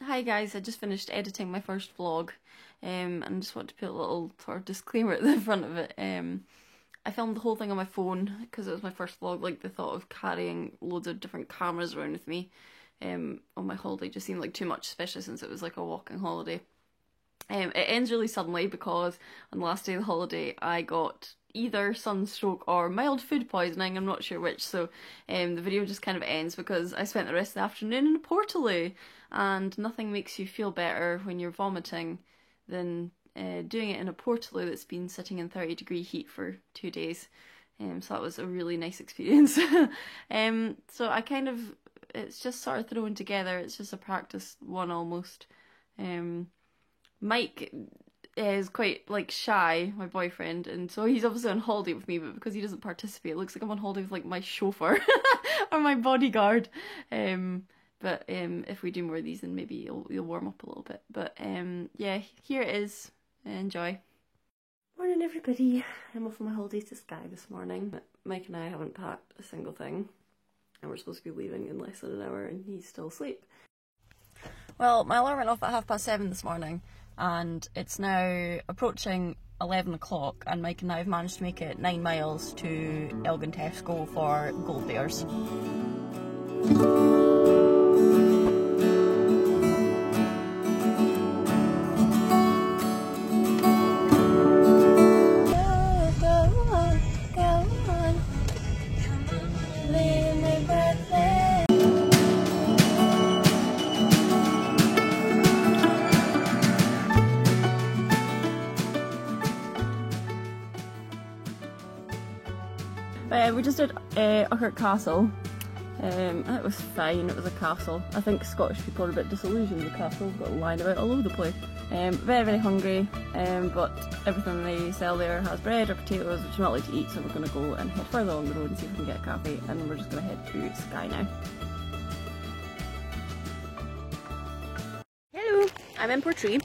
Hi guys, I just finished editing my first vlog, and I just want to put a little sort of disclaimer at the front of it. I filmed the whole thing on my phone because it was my first vlog. Like, the thought of carrying loads of different cameras around with me on my holiday just seemed like too much, especially since it was like a walking holiday. It ends really suddenly because on the last day of the holiday I got either sunstroke or mild food poisoning, I'm not sure which, so the video just kind of ends because I spent the rest of the afternoon in a Portaloo, and nothing makes you feel better when you're vomiting than doing it in a Portaloo that's been sitting in 30-degree heat for 2 days. So that was a really nice experience. So I kind of, it's just sort of thrown together, it's just a practice one almost. Mike is quite like shy, my boyfriend, and so he's obviously on holiday with me, but because he doesn't participate, it looks like I'm on holiday with like my chauffeur or my bodyguard. But if we do more of these, then maybe you'll warm up a little bit. But yeah, here it is. Enjoy. Morning everybody. I'm off on my holidays to Skye this morning. Mike and I haven't packed a single thing, and we're supposed to be leaving in less than an hour, and he's still asleep. Well, my alarm went off at 7:30 this morning, and it's now approaching 11 o'clock, and Mike and I have managed to make it 9 miles to Elgin Tesco for gold bears. We just did Urquhart Castle. It was fine, it was a castle. I think Scottish people are a bit disillusioned with the castle, got lying about all over the place. Very, very hungry, but everything they sell there has bread or potatoes, which I'm not allowed to eat, so we're going to go and head further along the road and see if we can get a cafe, and we're just going to head to Skye now. Hello, I'm in Portree.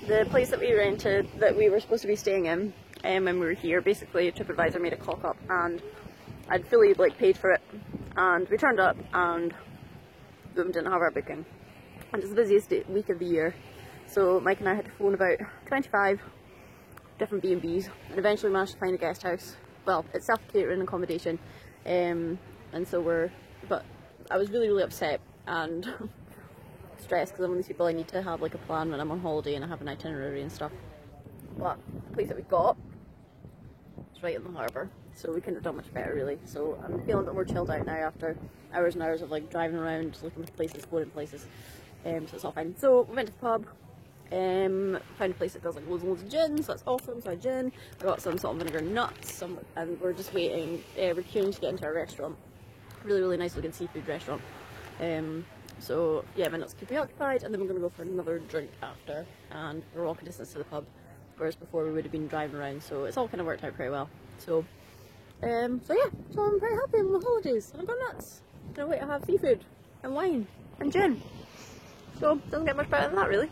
The place that we rented, that we were supposed to be staying in, when we were here, basically TripAdvisor made a cock up, and I'd fully paid for it, and we turned up and boom, didn't have our booking. And it's the busiest week of the year, so Mike and I had to phone about 25 different B&Bs and eventually managed to find a guest house. Well, it's self-catering accommodation, and so but I was really, really upset and stressed because I'm one of these people, I need to have like a plan when I'm on holiday and I have an itinerary and stuff. But the place that we got is right in the harbour, so we couldn't have done much better really. So I'm feeling a bit more chilled out now after hours and hours of like driving around, looking for places, going in places. So it's all fine. So we went to the pub, found a place that does like loads and loads of gin, so that's awesome. So I had gin, I got some salt and vinegar nuts, and we're just waiting, we're queuing to get into our restaurant. Really, really nice looking seafood restaurant. So yeah, my nuts keep me occupied, and then we're going to go for another drink after, and we're walking distance to the pub, whereas before we would have been driving around, so it's all kind of worked out pretty well. So yeah, so I'm pretty happy with my holidays, and I'm going nuts. Can't wait to have seafood and wine and gin. So doesn't get much better than that really.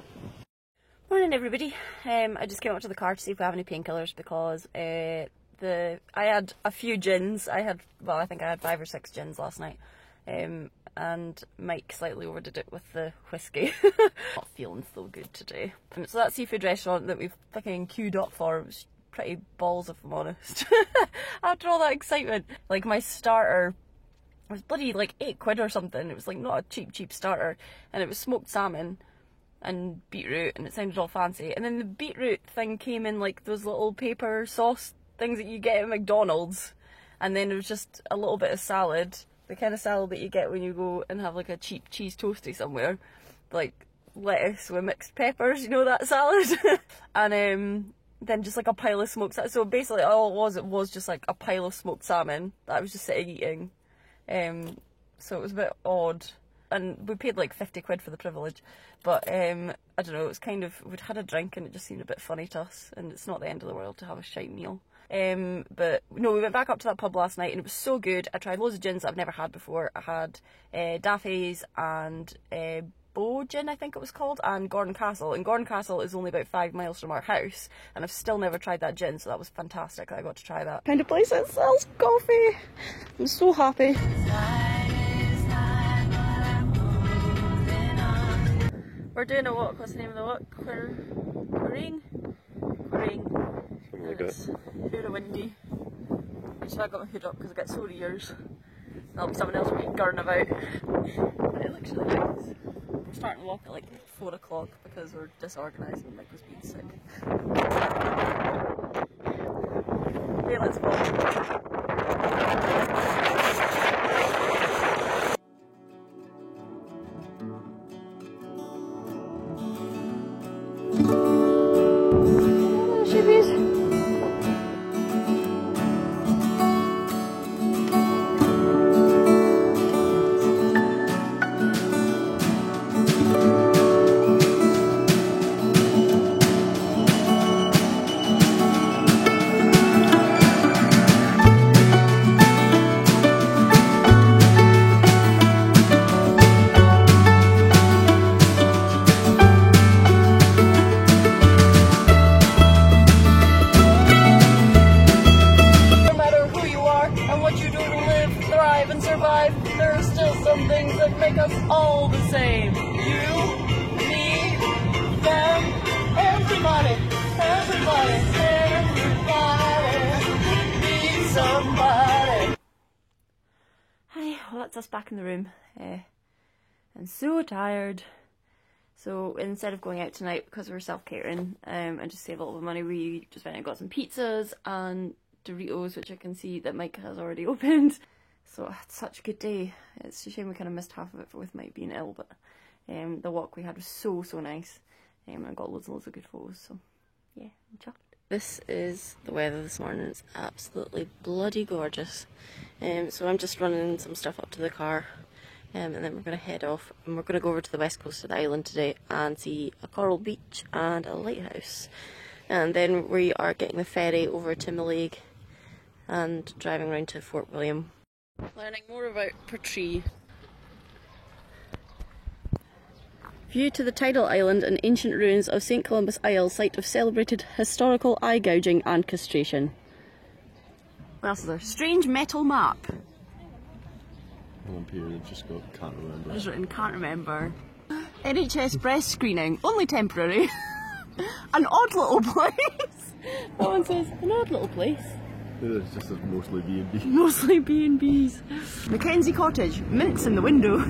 Morning everybody. I just came up to the car to see if we have any painkillers because I had a few gins. I think I had 5 or 6 gins last night. And Mike slightly overdid it with the whiskey. Not feeling so good today. And so that seafood restaurant that we've fucking queued up for was pretty balls, if I'm honest. After all that excitement, like my starter was bloody like £8 or something. It was like not a cheap starter, and it was smoked salmon and beetroot, and it sounded all fancy. And then the beetroot thing came in like those little paper sauce things that you get at McDonald's, and then it was just a little bit of salad. The kind of salad that you get when you go and have like a cheap cheese toasty somewhere, like lettuce with mixed peppers, you know, that salad. And then just like a pile of smoked salmon. So basically all it was just like a pile of smoked salmon that I was just sitting eating. So it was a bit odd, and we paid like £50 for the privilege, but I don't know, it was kind of, we'd had a drink and it just seemed a bit funny to us, and it's not the end of the world to have a shite meal. But no, we went back up to that pub last night and it was so good. I tried loads of gins that I've never had before. I had Daffy's and Bow Gin, I think it was called, and Gordon Castle. And Gordon Castle is only about 5 miles from our house, and I've still never tried that gin, so that was fantastic that I got to try that. Kind of place that sells coffee. I'm so happy. We're doing a walk. What's the name of the walk? Quering? Like It's very windy. So I got my hood up because I get sore ears. There'll be someone else will be gurning about. But it looks really nice. We're starting to walk at like 4 o'clock because we're disorganised and Mike was being sick. Okay, let's walk. Make us all the same. You, me, them, everybody needs somebody. Hi, well that's us back in the room. I'm so tired. So instead of going out tonight because we're self-catering and just save a little bit of money, we just went and got some pizzas and Doritos, which I can see that Mike has already opened. So I had such a good day. It's a shame we kind of missed half of it with Mike being ill, but the walk we had was so nice. I got loads and loads of good photos, so yeah, I'm chuffed. This is the weather this morning. It's absolutely bloody gorgeous. So I'm just running some stuff up to the car and then we're going to head off and we're going to go over to the west coast of the island today and see a coral beach and a lighthouse. And then we are getting the ferry over to Mallaig and driving around to Fort William. Learning more about Portree. View to the tidal island and ancient ruins of St Columba's Isle, site of celebrated historical eye gouging and castration. What else is there? Strange metal map. One period, just got can't remember. Just written can't remember. NHS breast screening, only temporary. An odd little place. That one says an odd little place. It's just mostly B&B. Mostly B&Bs. Mackenzie Cottage, mints in the window.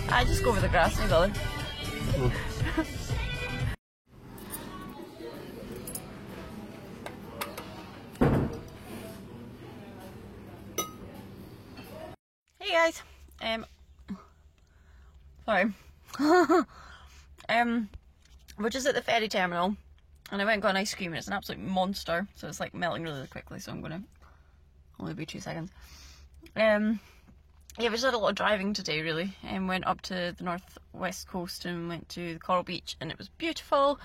I just go over the grass, no bother. Hey guys, sorry. We're just at the ferry terminal, and I went and got an ice cream, and it's an absolute monster. So it's like melting really quickly. So I'm gonna only be 2 seconds. Yeah, we just had a lot of driving today, really. Went up to the northwest coast and went to the Coral Beach, and it was beautiful.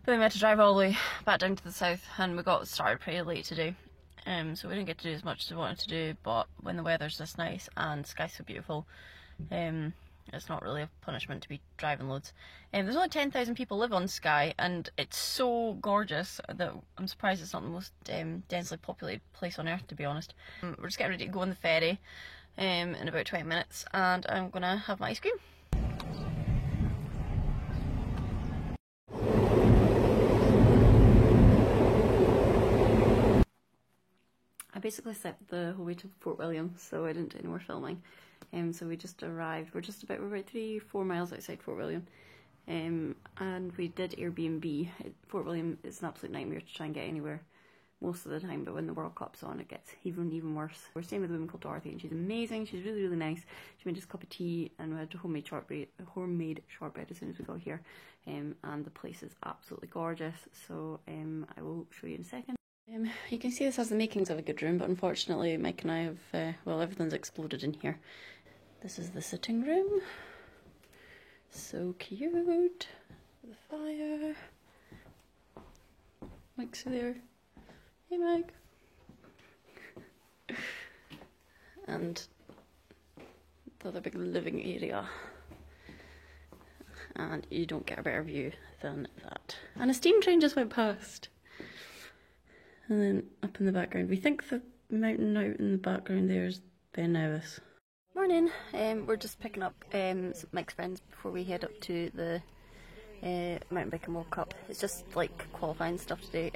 But then we had to drive all the way back down to the south, and we got started pretty late today. So we didn't get to do as much as we wanted to do, but when the weather's this nice and the sky's so beautiful, it's not really a punishment to be driving loads. There's only 10,000 people live on Skye, and it's so gorgeous that I'm surprised it's not the most densely populated place on earth, to be honest. We're just getting ready to go on the ferry in about 20 minutes, and I'm gonna have my ice cream. I basically slept the whole way to Fort William, so I didn't do any more filming. So we just arrived. We're about 3-4 miles outside Fort William, and we did Airbnb. Fort William is an absolute nightmare to try and get anywhere most of the time, but when the World Cup's on, it gets even worse. We're staying with a woman called Dorothy, and she's amazing. She's really nice. She made us a cup of tea, and we had homemade shortbread as soon as we got here. And the place is absolutely gorgeous. So I will show you in a second. You can see this has the makings of a good room, but unfortunately Mike and I have, well, everything's exploded in here. This is the sitting room. So cute. The fire. Mike's there. Hey Mike. And the other big living area. And you don't get a better view than that. And a steam train just went past. And then up in the background, we think the mountain out in the background there is Ben Nevis. Morning. We're just picking up Mike's friends before we head up to the Mountain Biking World Cup. It's just like qualifying stuff today,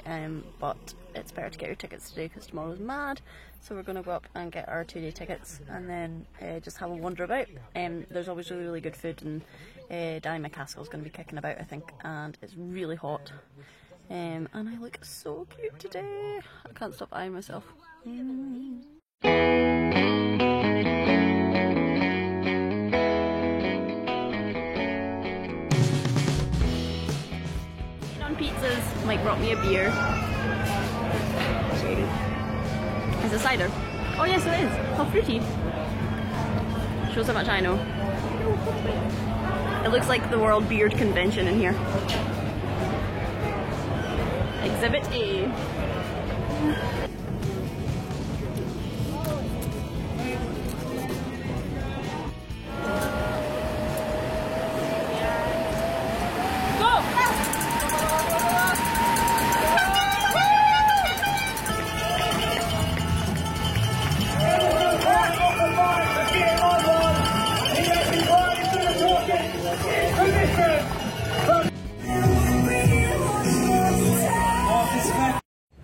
but it's better to get your tickets today because tomorrow's mad. So we're going to go up and get our 2-day tickets and then just have a wander about. There's always really good food, and Danny McCaskill's going to be kicking about, I think, and it's really hot. And I look so cute today. I can't stop eyeing myself. On pizzas, Mike brought me a beer. It's a cider. Oh yes, it is. How fruity. Shows how much I know. It looks like the World Beard Convention in here. Exhibit A.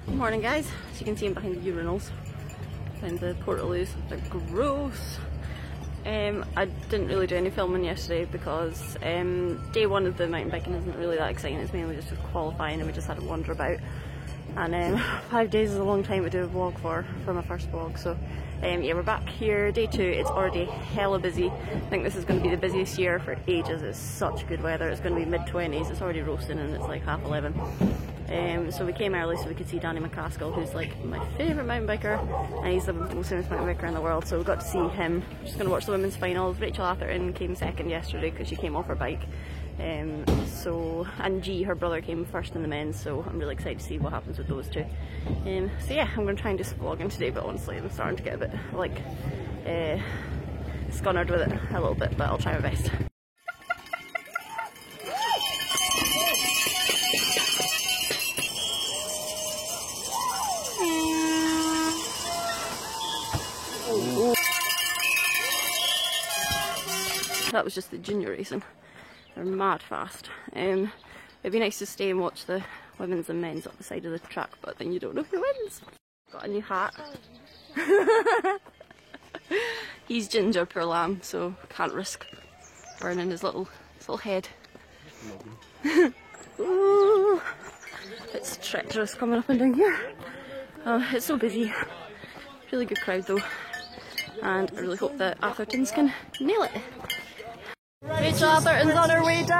Good morning guys, as you can see I'm behind the urinals, behind the portaloos. They're gross. I didn't really do any filming yesterday because day one of the mountain biking isn't really that exciting. It's mainly just qualifying and we just had to wander about, and 5 days is a long time to do a vlog for my first vlog. So yeah, we're back here, day 2. It's already hella busy. I think this is going to be the busiest year for ages. It's such good weather. It's going to be mid-20s. It's already roasting and it's like 11:30. So we came early so we could see Danny McCaskill, who's like my favourite mountain biker, and he's the most famous mountain biker in the world, so we got to see him. We're just going to watch the women's finals. Rachel Atherton came second yesterday because she came off her bike. And G, her brother, came first in the men's, so I'm really excited to see what happens with those two. So yeah, I'm going to try and do some vlogging today, but honestly I'm starting to get a bit like scunnered with it a little bit, but I'll try my best. That was just the junior racing. They're mad fast. It'd be nice to stay and watch the women's and men's up the side of the track, but then you don't know who wins. Got a new hat. He's ginger, poor lamb, so can't risk burning his little head. Ooh, it's treacherous coming up and down here. It's so busy. Really good crowd though, and I really hope that Athertons can nail it. Rachel Atherton's on her way down.